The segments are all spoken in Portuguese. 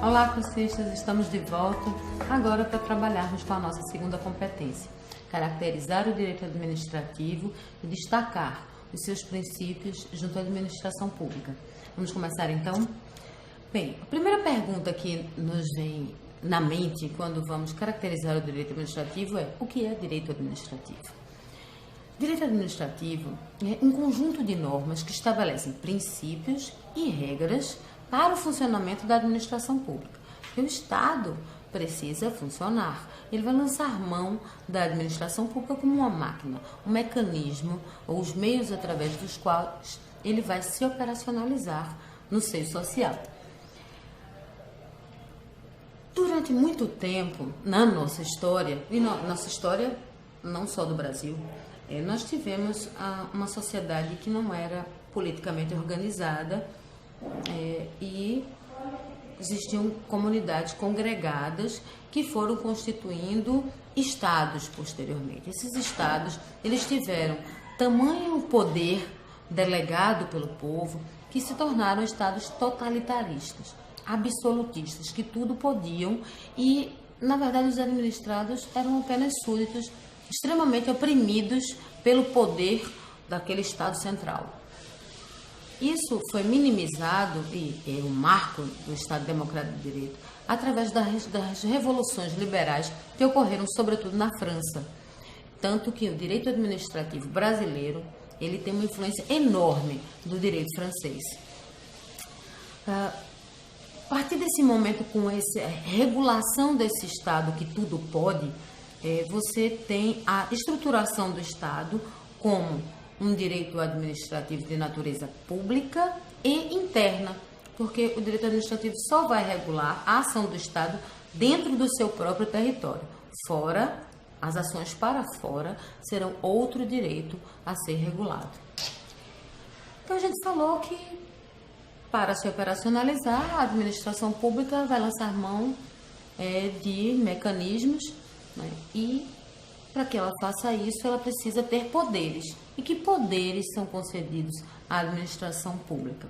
Olá, cursistas! Estamos de volta agora para trabalharmos com a nossa segunda competência, caracterizar o direito administrativo e destacar os seus princípios junto à administração pública. Vamos começar então? Bem, a primeira pergunta que nos vem na mente quando vamos caracterizar o direito administrativo é: o que é direito administrativo? Direito administrativo é um conjunto de normas que estabelecem princípios e regras para o funcionamento da administração pública. E o Estado precisa funcionar. Ele vai lançar mão da administração pública como uma máquina, um mecanismo ou os meios através dos quais ele vai se operacionalizar no seio social. Durante muito tempo, na nossa história, e nossa história não só do Brasil, nós tivemos uma sociedade que não era politicamente organizada e existiam comunidades congregadas que foram constituindo estados posteriormente. Esses estados, eles tiveram tamanho poder delegado pelo povo que se tornaram estados totalitaristas, absolutistas, que tudo podiam e, na verdade, os administrados eram apenas súditos, extremamente oprimidos pelo poder daquele Estado central. Isso foi minimizado, e é um marco do Estado Democrático de Direito, através das revoluções liberais que ocorreram sobretudo na França. Tanto que o direito administrativo brasileiro ele tem uma influência enorme do direito francês. A partir desse momento, com essa regulação desse Estado que tudo pode, você tem a estruturação do Estado como um direito administrativo de natureza pública e interna, porque o direito administrativo só vai regular a ação do Estado dentro do seu próprio território. Fora, as ações para fora serão outro direito a ser regulado. Então a gente falou que para se operacionalizar, a administração pública vai lançar mão de mecanismos, né? E para que ela faça isso, ela precisa ter poderes. E que poderes são concedidos à administração pública?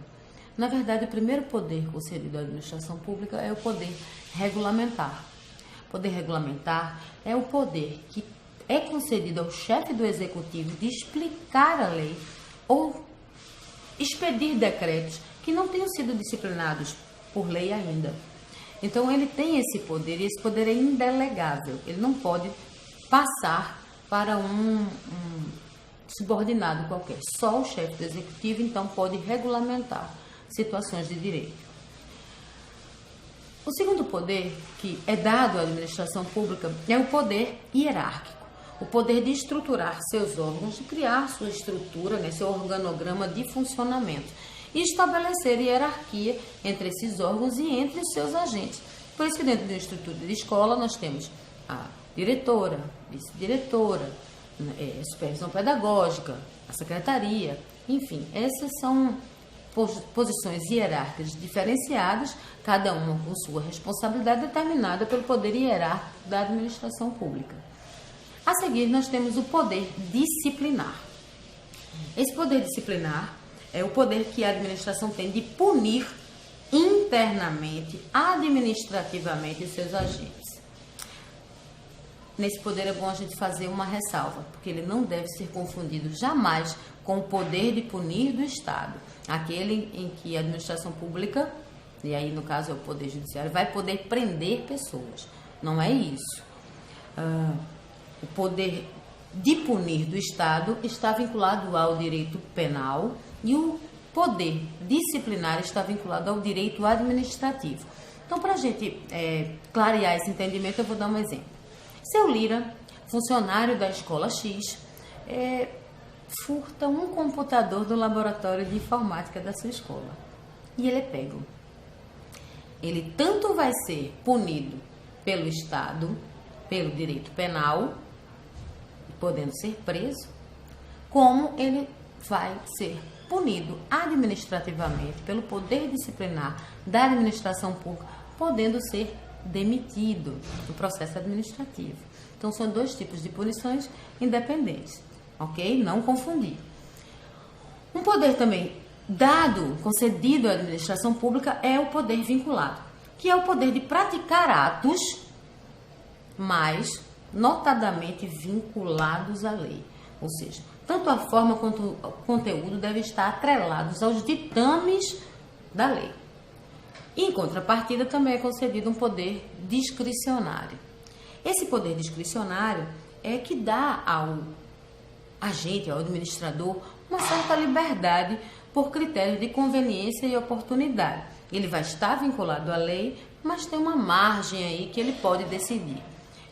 Na verdade, o primeiro poder concedido à administração pública é o poder regulamentar. O poder regulamentar é o poder que é concedido ao chefe do executivo de explicar a lei ou expedir decretos que não tenham sido disciplinados por lei ainda. Então, ele tem esse poder e esse poder é indelegável. Ele não pode passar para um subordinado qualquer. Só o chefe do executivo, então, pode regulamentar situações de direito. O segundo poder que é dado à administração pública é o poder hierárquico. O poder de estruturar seus órgãos, de criar sua estrutura, seu organograma de funcionamento e estabelecer hierarquia entre esses órgãos e entre os seus agentes. Por isso que dentro de uma estrutura de escola nós temos a diretora, vice-diretora, supervisão pedagógica, a secretaria, enfim, essas são posições hierárquicas diferenciadas, cada uma com sua responsabilidade determinada pelo poder hierárquico da administração pública. A seguir, nós temos o poder disciplinar. Esse poder disciplinar é o poder que a administração tem de punir internamente, administrativamente, seus agentes. Nesse poder é bom a gente fazer uma ressalva, porque ele não deve ser confundido jamais com o poder de punir do Estado, aquele em que a administração pública, e aí no caso é o poder judiciário, vai poder prender pessoas. Não é isso. O poder de punir do Estado está vinculado ao direito penal e o poder disciplinar está vinculado ao direito administrativo. Então, para a gente clarear esse entendimento, eu vou dar um exemplo. Seu Lira, funcionário da escola X, furta um computador do laboratório de informática da sua escola. E ele é pego. Ele tanto vai ser punido pelo Estado, pelo direito penal, podendo ser preso, como ele vai ser punido administrativamente pelo poder disciplinar da administração pública, podendo ser demitido do processo administrativo. Então, são dois tipos de punições independentes, ok? Não confundir. Um poder também dado, concedido à administração pública é o poder vinculado, que é o poder de praticar atos, mas notadamente vinculados à lei. Ou seja, tanto a forma quanto o conteúdo devem estar atrelados aos ditames da lei. Em contrapartida, também é concedido um poder discricionário. Esse poder discricionário é que dá ao agente, ao administrador, uma certa liberdade por critério de conveniência e oportunidade. Ele vai estar vinculado à lei, mas tem uma margem aí que ele pode decidir.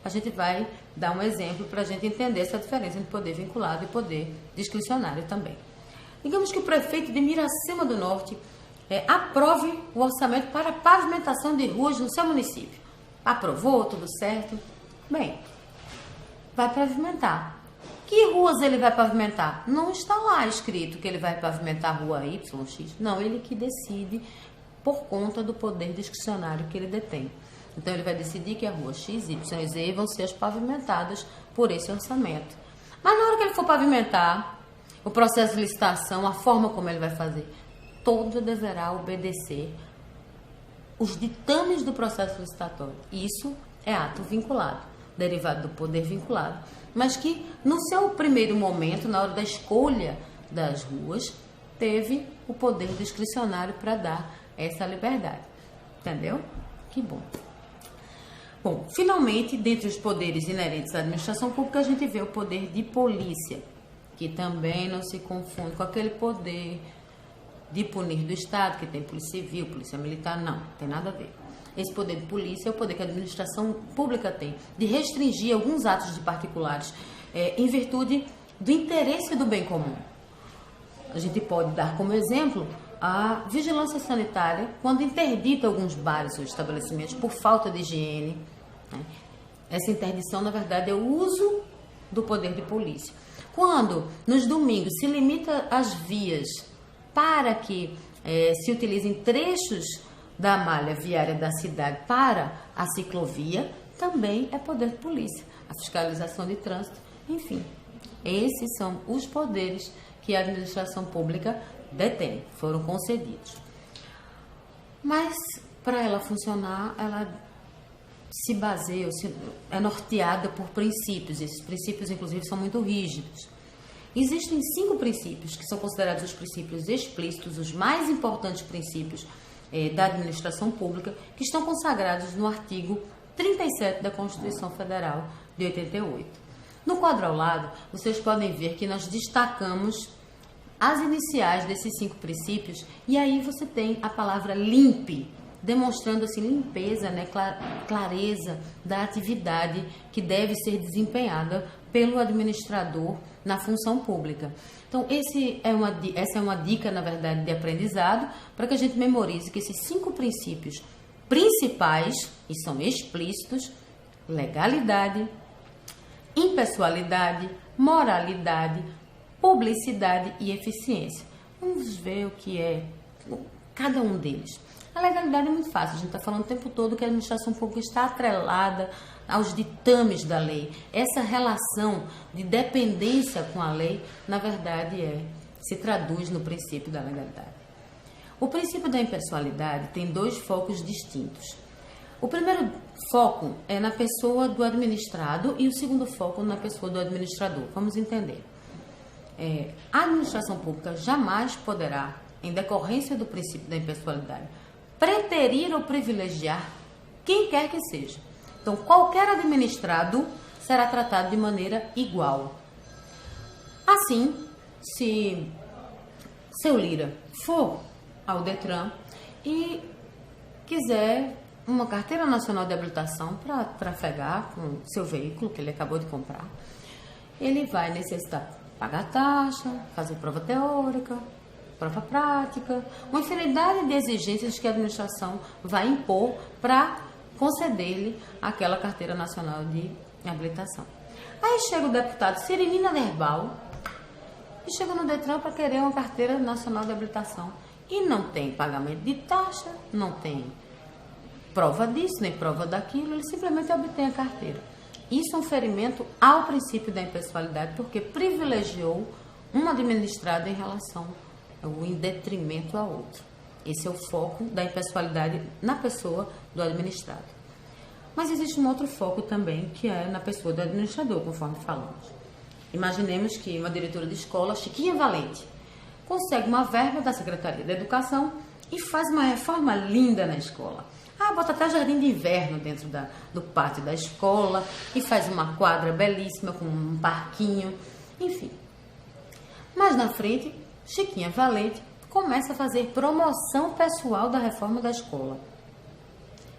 A gente vai dar um exemplo para a gente entender essa diferença entre poder vinculado e poder discricionário também. Digamos que o prefeito de Miracema do Norte aprove o orçamento para pavimentação de ruas no seu município. Aprovou, tudo certo. Bem, vai pavimentar. Que ruas ele vai pavimentar? Não está lá escrito que ele vai pavimentar a rua Y, X. Não, ele que decide por conta do poder discricionário que ele detém. Então, ele vai decidir que a rua X, Y e Z vão ser as pavimentadas por esse orçamento. Mas na hora que ele for pavimentar, o processo de licitação, a forma como ele vai fazer, todo deverá obedecer os ditames do processo licitatório. Isso é ato vinculado, derivado do poder vinculado, mas que no seu primeiro momento, na hora da escolha das ruas, teve o poder discricionário para dar essa liberdade. Entendeu? Que bom. Bom, finalmente, dentre os poderes inerentes à administração pública, a gente vê o poder de polícia, que também não se confunde com aquele poder de punir do Estado, que tem polícia civil, polícia militar, não tem nada a ver. Esse poder de polícia é o poder que a administração pública tem de restringir alguns atos de particulares em virtude do interesse do bem comum. A gente pode dar como exemplo a vigilância sanitária quando interdita alguns bares ou estabelecimentos por falta de higiene. Essa interdição, na verdade, é o uso do poder de polícia. Quando, nos domingos, se limita as vias para que se utilizem trechos da malha viária da cidade para a ciclovia, também é poder de polícia. A fiscalização de trânsito, enfim. Esses são os poderes que a administração pública detém, foram concedidos. Mas, para ela funcionar, ela se baseia, é norteada por princípios. Esses princípios, inclusive, são muito rígidos. Existem 5 princípios que são considerados os princípios explícitos, os mais importantes princípios da administração pública, que estão consagrados no artigo 37 da Constituição Federal de 88. No quadro ao lado, vocês podem ver que nós destacamos as iniciais desses 5 princípios, e aí você tem a palavra limpe, demonstrando assim limpeza, né, clareza da atividade que deve ser desempenhada pelo administrador na função pública. Então, essa é uma dica, na verdade, de aprendizado, para que a gente memorize que esses 5 princípios principais, e são explícitos: legalidade, impessoalidade, moralidade, publicidade e eficiência. Vamos ver o que é cada um deles. A legalidade é muito fácil, a gente está falando o tempo todo que a administração pública está atrelada aos ditames da lei. Essa relação de dependência com a lei, na verdade, se traduz no princípio da legalidade. O princípio da impessoalidade tem 2 focos distintos. O primeiro foco é na pessoa do administrado e o segundo foco na pessoa do administrador. Vamos entender. A administração pública jamais poderá, em decorrência do princípio da impessoalidade, preterir ou privilegiar quem quer que seja. Então, qualquer administrado será tratado de maneira igual. Assim, se seu Lira for ao Detran e quiser uma carteira nacional de habilitação para trafegar com seu veículo que ele acabou de comprar, ele vai necessitar pagar taxa, fazer prova teórica, prova prática, uma infinidade de exigências que a administração vai impor para conceder-lhe aquela carteira nacional de habilitação. Aí chega o deputado Cirinina Derbal e chega no Detran para querer uma carteira nacional de habilitação. E não tem pagamento de taxa, não tem prova disso, nem prova daquilo, ele simplesmente obtém a carteira. Isso é um ferimento ao princípio da impessoalidade, porque privilegiou um administrado em relação ou em detrimento a outro. Esse é o foco da impessoalidade na pessoa do administrado. Mas existe um outro foco também, que é na pessoa do administrador, conforme falamos. Imaginemos que uma diretora de escola, Chiquinha Valente, consegue uma verba da Secretaria da Educação e faz uma reforma linda na escola. Bota até jardim de inverno dentro do pátio da escola e faz uma quadra belíssima com um parquinho, enfim. Mas na frente, Chiquinha Valente começa a fazer promoção pessoal da reforma da escola.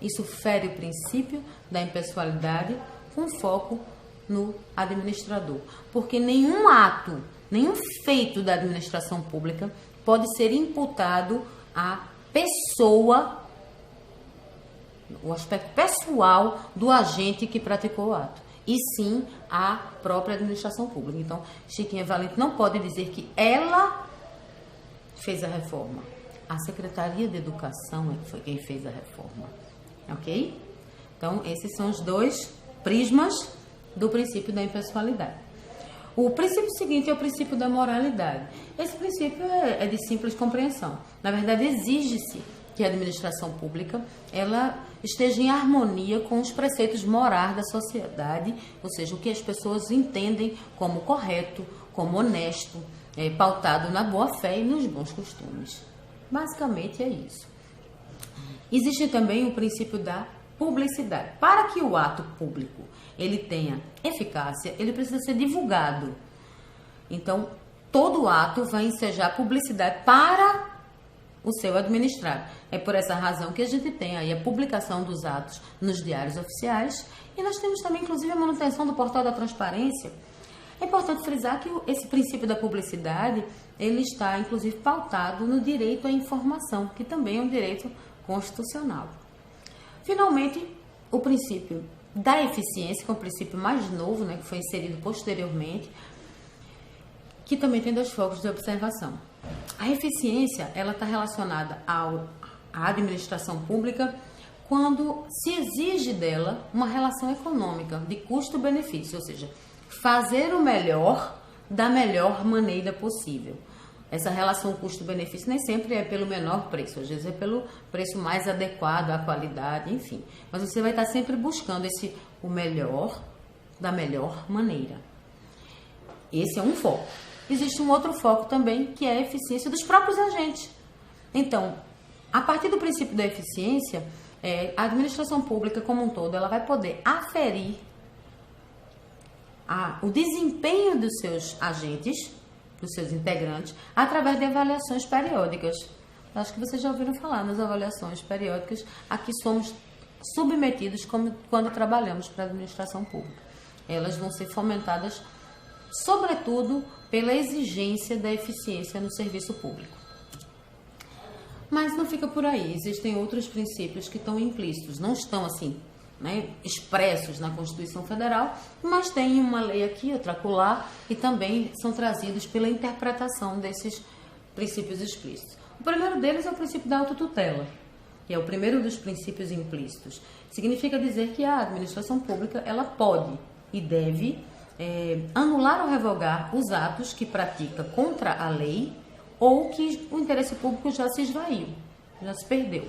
Isso fere o princípio da impessoalidade com foco no administrador, porque nenhum ato, nenhum feito da administração pública pode ser imputado à pessoa, o aspecto pessoal do agente que praticou o ato, e sim à própria administração pública. Então, Chiquinha Valente não pode dizer que ela fez a reforma. A Secretaria de Educação foi quem fez a reforma. Ok? Então, esses são os dois prismas do princípio da impessoalidade. O princípio seguinte é o princípio da moralidade. Esse princípio é de simples compreensão. Na verdade, exige-se que a administração pública ela esteja em harmonia com os preceitos morais da sociedade, ou seja, o que as pessoas entendem como correto, como honesto, pautado na boa-fé e nos bons costumes. Basicamente é isso. Existe também o princípio da publicidade. Para que o ato público ele tenha eficácia, ele precisa ser divulgado. Então, todo ato vai ensejar publicidade para o seu administrado. É por essa razão que a gente tem aí a publicação dos atos nos diários oficiais e nós temos também, inclusive, a manutenção do portal da transparência. É importante frisar que esse princípio da publicidade, ele está, inclusive, pautado no direito à informação, que também é um direito constitucional. Finalmente, o princípio da eficiência, que é um princípio mais novo, né, que foi inserido posteriormente, que também tem dois focos de observação. A eficiência, ela está relacionada à administração pública quando se exige dela uma relação econômica de custo-benefício, ou seja, fazer o melhor da melhor maneira possível. Essa relação custo-benefício nem sempre é pelo menor preço, às vezes é pelo preço mais adequado à qualidade, enfim. Mas você vai estar sempre buscando o melhor da melhor maneira. Esse é um foco. Existe um outro foco também, que é a eficiência dos próprios agentes. Então, a partir do princípio da eficiência, a administração pública como um todo, ela vai poder aferir o desempenho dos seus agentes, dos seus integrantes, através de avaliações periódicas. Acho que vocês já ouviram falar nas avaliações periódicas a que somos submetidos quando trabalhamos para a administração pública. Elas vão ser fomentadas, sobretudo, pela exigência da eficiência no serviço público. Mas não fica por aí, existem outros princípios que estão implícitos, não estão assim, expressos na Constituição Federal, mas tem uma lei aqui, outra acolá, e também são trazidos pela interpretação desses princípios explícitos. O primeiro deles é o princípio da autotutela, que é o primeiro dos princípios implícitos. Significa dizer que a administração pública ela pode e deve anular ou revogar os atos que pratica contra a lei ou que o interesse público já se esvaiu, já se perdeu.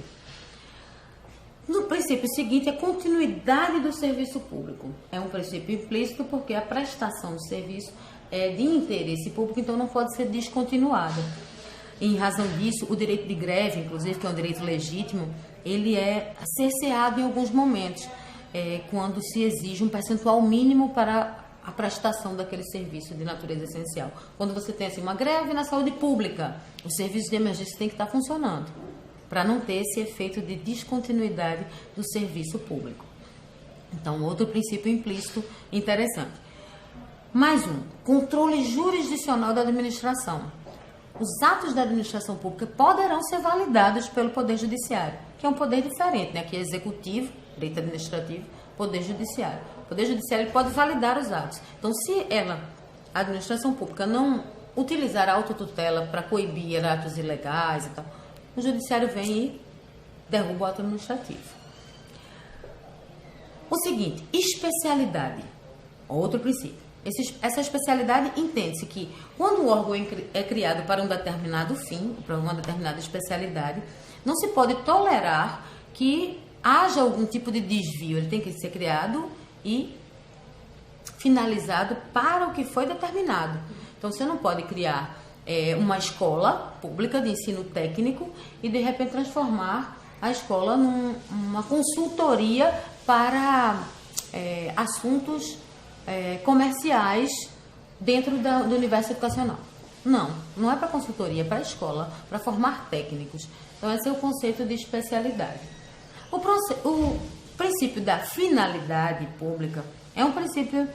No princípio seguinte, a continuidade do serviço público. É um princípio implícito porque a prestação de serviço é de interesse público, então não pode ser descontinuada. Em razão disso, o direito de greve, inclusive, que é um direito legítimo, ele é cerceado em alguns momentos, quando se exige um percentual mínimo para a prestação daquele serviço de natureza essencial. Quando você tem assim, uma greve na saúde pública, o serviço de emergência tem que estar funcionando, para não ter esse efeito de descontinuidade do serviço público. Então, outro princípio implícito interessante. Mais um, controle jurisdicional da administração. Os atos da administração pública poderão ser validados pelo Poder Judiciário, que é um poder diferente, né? Que é executivo, direito administrativo, Poder Judiciário. O Poder Judiciário pode validar os atos. Então, se a administração pública, não utilizar a autotutela para coibir atos ilegais e tal, o Judiciário vem e derruba o ato administrativo. O seguinte, especialidade, outro princípio. essa especialidade entende-se que quando o órgão é criado para um determinado fim, para uma determinada especialidade, não se pode tolerar que haja algum tipo de desvio. Ele tem que ser criado e finalizado para o que foi determinado. Então, você não pode criar uma escola pública de ensino técnico e, de repente, transformar a escola numa consultoria para assuntos comerciais dentro do universo educacional. Não é para consultoria, é para a escola, para formar técnicos. Então, esse é o conceito de especialidade. O princípio da finalidade pública é um princípio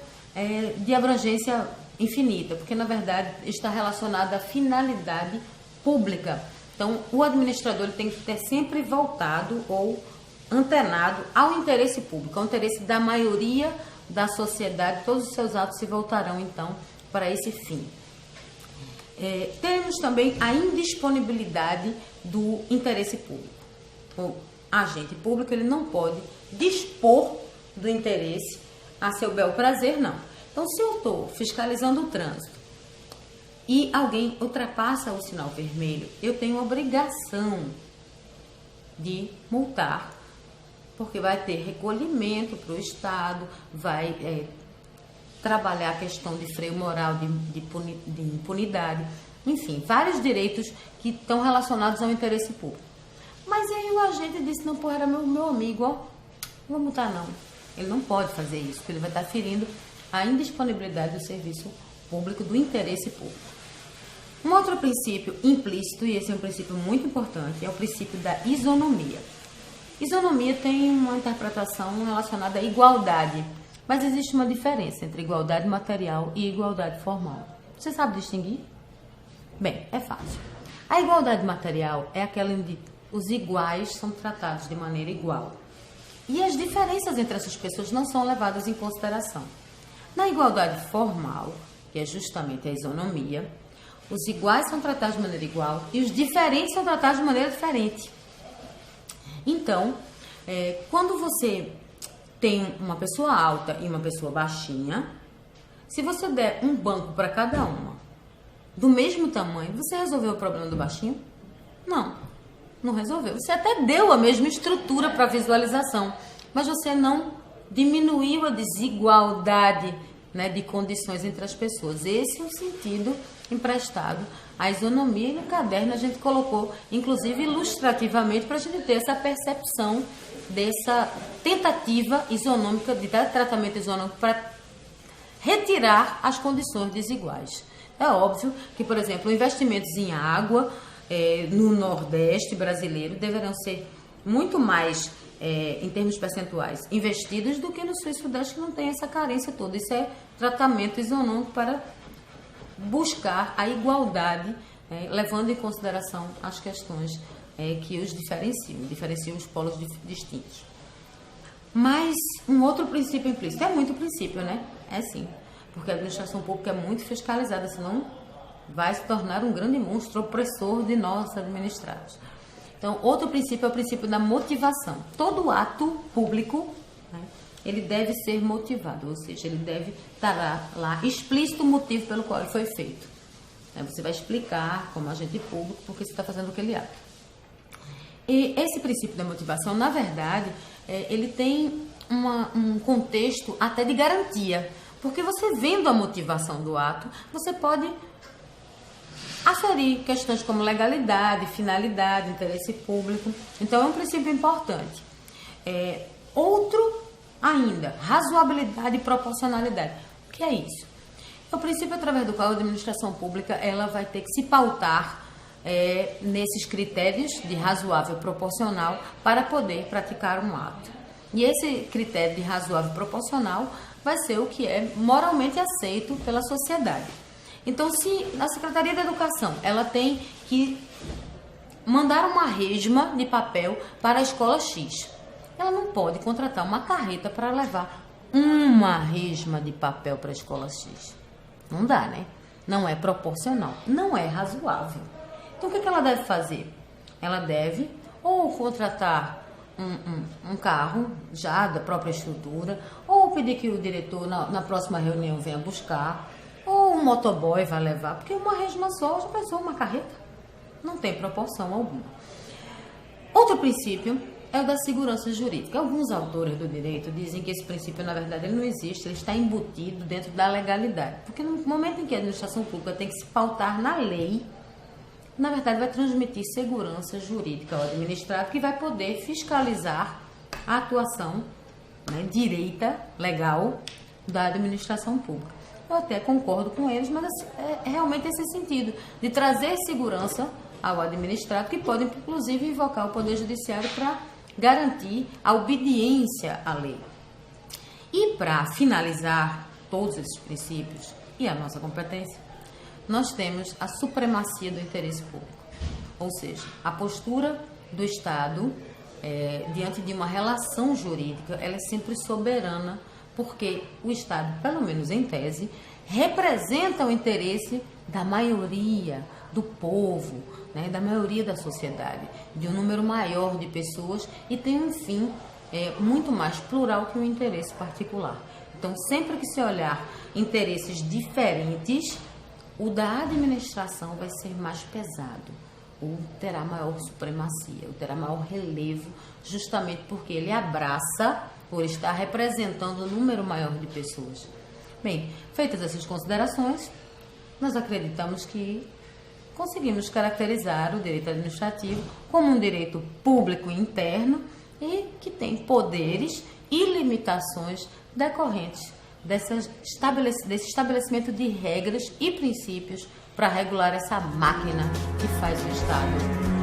de abrangência infinita, porque, na verdade, está relacionado à finalidade pública. Então, o administrador ele tem que ter sempre voltado ou antenado ao interesse público, ao interesse da maioria da sociedade. Todos os seus atos se voltarão, então, para esse fim. Temos também a indisponibilidade do interesse público. O agente público ele não pode dispor do interesse a seu bel prazer, não. Então, se eu estou fiscalizando o trânsito e alguém ultrapassa o sinal vermelho, eu tenho obrigação de multar, porque vai ter recolhimento para o Estado, vai trabalhar a questão de freio moral, de impunidade, enfim, vários direitos que estão relacionados ao interesse público. Mas aí o agente disse, não, porra, era meu amigo, ó, não vou multar não. Ele não pode fazer isso, porque ele vai estar ferindo a indisponibilidade do serviço público, do interesse público. Um outro princípio implícito, e esse é um princípio muito importante, é o princípio da isonomia. Isonomia tem uma interpretação relacionada à igualdade, mas existe uma diferença entre igualdade material e igualdade formal. Você sabe distinguir? Bem, é fácil. A igualdade material é aquela onde os iguais são tratados de maneira igual. E as diferenças entre essas pessoas não são levadas em consideração. Na igualdade formal, que é justamente a isonomia, os iguais são tratados de maneira igual e os diferentes são tratados de maneira diferente. Então, quando você tem uma pessoa alta e uma pessoa baixinha, se você der um banco para cada uma, do mesmo tamanho, você resolveu o problema do baixinho? Não resolveu. Você até deu a mesma estrutura para visualização, mas você não diminuiu a desigualdade, né, de condições entre as pessoas. Esse é o sentido emprestado à isonomia, e no caderno a gente colocou, inclusive ilustrativamente, para a gente ter essa percepção dessa tentativa isonômica, de dar tratamento isonômico para retirar as condições desiguais. É óbvio que, por exemplo, investimentos em água no Nordeste brasileiro deverão ser muito mais, em termos percentuais, investidos do que no Sul e Sudeste, que não tem essa carência toda. Isso é tratamento isonômico para buscar a igualdade, levando em consideração as questões que os diferenciam os polos distintos. Mas um outro princípio implícito, é muito princípio, né? É sim, porque a administração pública é muito fiscalizada, senão vai se tornar um grande monstro opressor de nós administrados. Então, outro princípio é o princípio da motivação. Todo ato público, né, ele deve ser motivado, ou seja, ele deve estar lá explícito o motivo pelo qual ele foi feito. Você vai explicar como agente público porque você está fazendo aquele ato. E esse princípio da motivação, na verdade, ele tem um contexto até de garantia, porque você vendo a motivação do ato, você pode aferir questões como legalidade, finalidade, interesse público. Então, é um princípio importante. Outro ainda, razoabilidade e proporcionalidade. O que é isso? É o princípio através do qual a administração pública ela vai ter que se pautar nesses critérios de razoável e proporcional para poder praticar um ato. E esse critério de razoável e proporcional vai ser o que é moralmente aceito pela sociedade. Então, se a Secretaria da Educação ela tem que mandar uma resma de papel para a escola X, ela não pode contratar uma carreta para levar uma resma de papel para a escola X. Não dá, né? Não é proporcional, não é razoável. Então, o que ela deve fazer? Ela deve ou contratar um carro já da própria estrutura, ou pedir que o diretor, na próxima reunião, venha buscar, ou um motoboy vai levar, porque uma resma só já pensou uma carreta. Não tem proporção alguma. Outro princípio é o da segurança jurídica. Alguns autores do direito dizem que esse princípio, na verdade, ele não existe, ele está embutido dentro da legalidade. Porque no momento em que a administração pública tem que se pautar na lei, na verdade, vai transmitir segurança jurídica ao administrado, que vai poder fiscalizar a atuação, né, direita, legal, da administração pública. Eu até concordo com eles, mas é realmente esse sentido, de trazer segurança ao administrado, que pode, inclusive, invocar o Poder Judiciário para garantir a obediência à lei. E para finalizar todos esses princípios e a nossa competência, nós temos a supremacia do interesse público, ou seja, a postura do Estado diante de uma relação jurídica, ela é sempre soberana, porque o Estado, pelo menos em tese, representa o interesse da maioria do povo, né, da maioria da sociedade, de um número maior de pessoas e tem um fim muito mais plural que um interesse particular. Então, sempre que se olhar interesses diferentes, o da administração vai ser mais pesado, ou terá maior supremacia, ou terá maior relevo, justamente porque ele abraça, por estar representando um número maior de pessoas. Bem, feitas essas considerações, nós acreditamos que conseguimos caracterizar o direito administrativo como um direito público interno e que tem poderes e limitações decorrentes desse estabelecimento de regras e princípios para regular essa máquina que faz o Estado